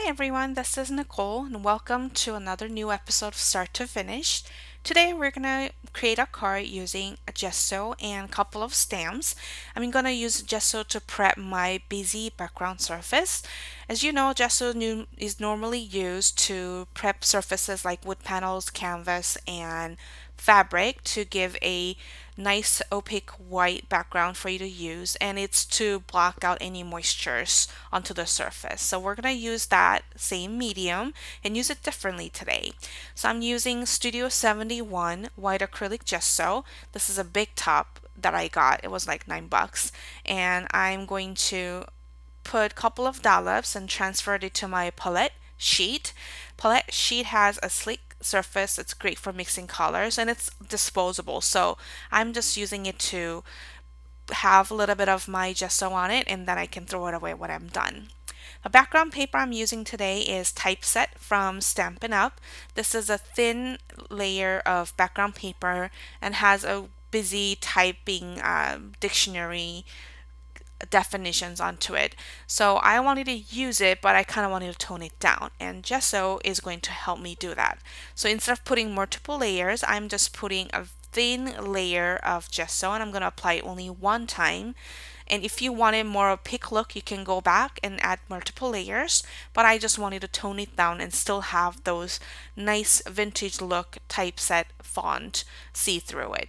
Hi everyone, this is Nicole and welcome to another new episode of Start to Finish. Today we're gonna create a card using a gesso and a couple of stamps. I'm gonna use gesso to prep my busy background surface. As you know, gesso is normally used to prep surfaces like wood panels, canvas, and fabric to give a nice opaque white background for you to use, and it's to block out any moistures onto the surface. So we're going to use that same medium and use it differently today. So I'm using Studio 71 white acrylic gesso. This is a big top that I got. It was like $9, and I'm going to put a couple of dollops and transferred it to my palette sheet. Palette sheet has a sleek surface. It's great for mixing colors and it's disposable. So I'm just using it to have a little bit of my gesso on it and then I can throw it away when I'm done. The background paper I'm using today is Typeset from Stampin' Up. This is a thin layer of background paper and has a busy typing dictionary definitions onto it. So I wanted to use it, but I kind of wanted to tone it down, and gesso is going to help me do that. So instead of putting multiple layers, I'm just putting a thin layer of gesso and I'm going to apply it only one time. And if you wanted more opaque look, you can go back and add multiple layers, but I just wanted to tone it down and still have those nice vintage look typeset font see through it.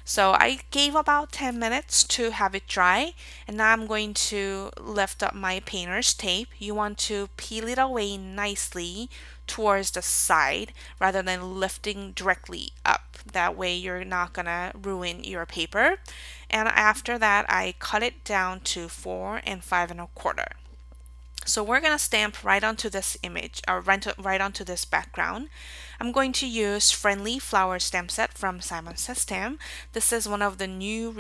So I gave about 10 minutes to have it dry, and now I'm going to lift up my painter's tape. You want to peel it away nicely towards the side rather than lifting directly up. That way you're not gonna ruin your paper. And after that I cut it down to 4 and 5 1/4. So we're going to stamp right onto this image, or right onto this background. I'm going to use Friendly Flower stamp set from Simon Says Stamp. This is one of the new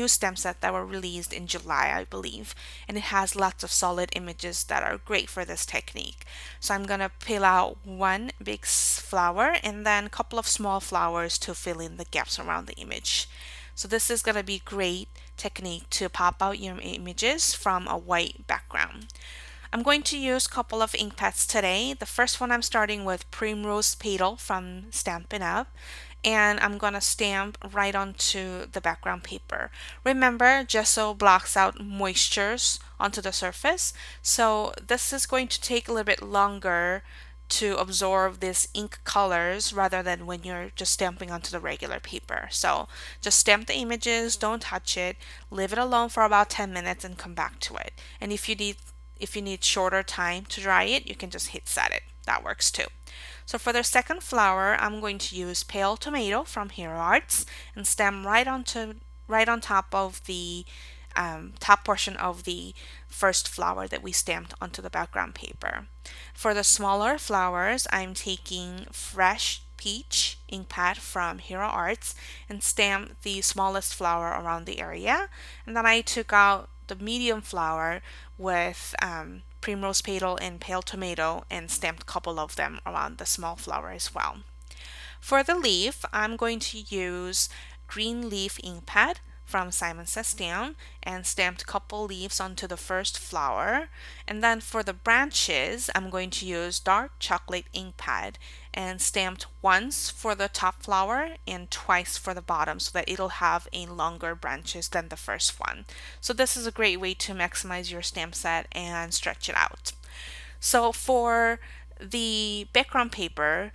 stamp set that were released in July, I believe, and it has lots of solid images that are great for this technique. So I'm going to peel out one big flower and then a couple of small flowers to fill in the gaps around the image. So this is going to be great technique to pop out your images from a white background. I'm going to use a couple of ink pads today. The first one I'm starting with Primrose Petal from Stampin' Up, and I'm going to stamp right onto the background paper. Remember, gesso blocks out moistures onto the surface, so this is going to take a little bit longer to absorb these ink colors rather than when you're just stamping onto the regular paper. So just stamp the images, don't touch it, leave it alone for about 10 minutes and come back to it. And if you need shorter time to dry it, you can just hit set it. That works too. So for the second flower, I'm going to use Pale Tomato from Hero Arts and stamp right on top of the top portion of the first flower that we stamped onto the background paper. For the smaller flowers, I'm taking Fresh Peach ink pad from Hero Arts and stamped the smallest flower around the area, and then I took out the medium flower with Primrose Petal and Pale Tomato and stamped a couple of them around the small flower as well. For the leaf, I'm going to use Green Leaf ink pad from Simon Says Stamp and stamped a couple leaves onto the first flower. And then for the branches, I'm going to use Dark Chocolate ink pad and stamped once for the top flower and twice for the bottom so that it'll have a longer branches than the first one. So this is a great way to maximize your stamp set and stretch it out. So for the background paper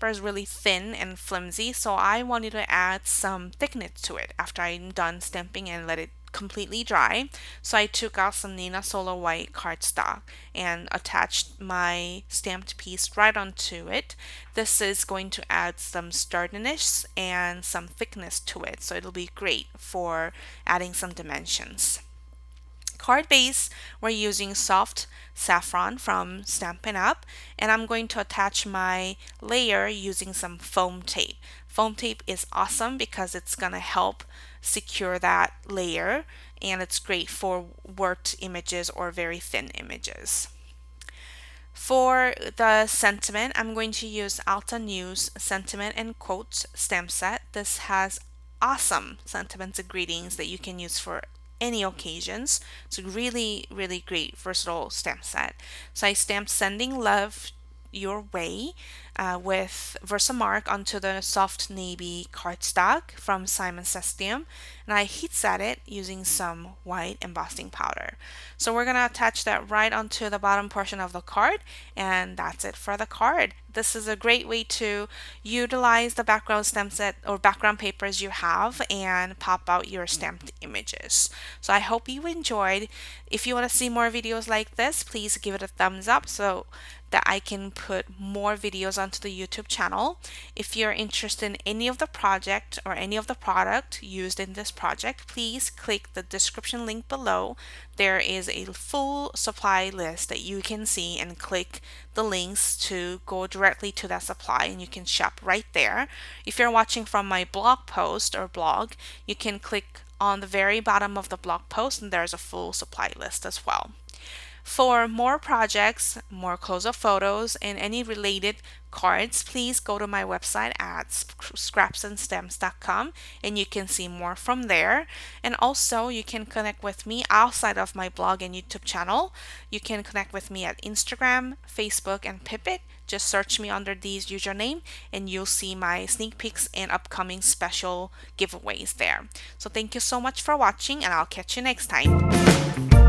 is really thin and flimsy, so I wanted to add some thickness to it after I'm done stamping and let it completely dry. So I took out some Nina Solar White cardstock and attached my stamped piece right onto it. This is going to add some sturdiness and some thickness to it, so it'll be great for adding some dimensions. Card base, we're using Soft Saffron from Stampin' Up, and I'm going to attach my layer using some foam tape. Foam tape is awesome because it's going to help secure that layer, and it's great for worked images or very thin images. For the sentiment, I'm going to use Alta News Sentiment and Quotes stamp set. This has awesome sentiments and greetings that you can use for any occasions. It's a really, really great versatile stamp set. So I stamped Sending Love Your Way with Versamark onto the soft navy cardstock from Simon Says Stamp, and I heat set it using some white embossing powder. So we're gonna attach that right onto the bottom portion of the card, and that's it for the card. This is a great way to utilize the background stamp set or background papers you have and pop out your stamped images. So I hope you enjoyed. If you want to see more videos like this, please give it a thumbs up so that I can put more videos onto the YouTube channel. If you're interested in any of the project or any of the product used in this project, please click the description link below. There is a full supply list that you can see, and click the links to go directly to that supply and you can shop right there. If you're watching from my blog post or blog, you can click on the very bottom of the blog post and there's a full supply list as well. For more projects, more close-up photos, and any related cards, please go to my website at scrapsandstamps.com and you can see more from there. And also, you can connect with me outside of my blog and YouTube channel. You can connect with me at Instagram, Facebook, and Pipit. Just search me under these username and you'll see my sneak peeks and upcoming special giveaways there. So thank you so much for watching, and I'll catch you next time.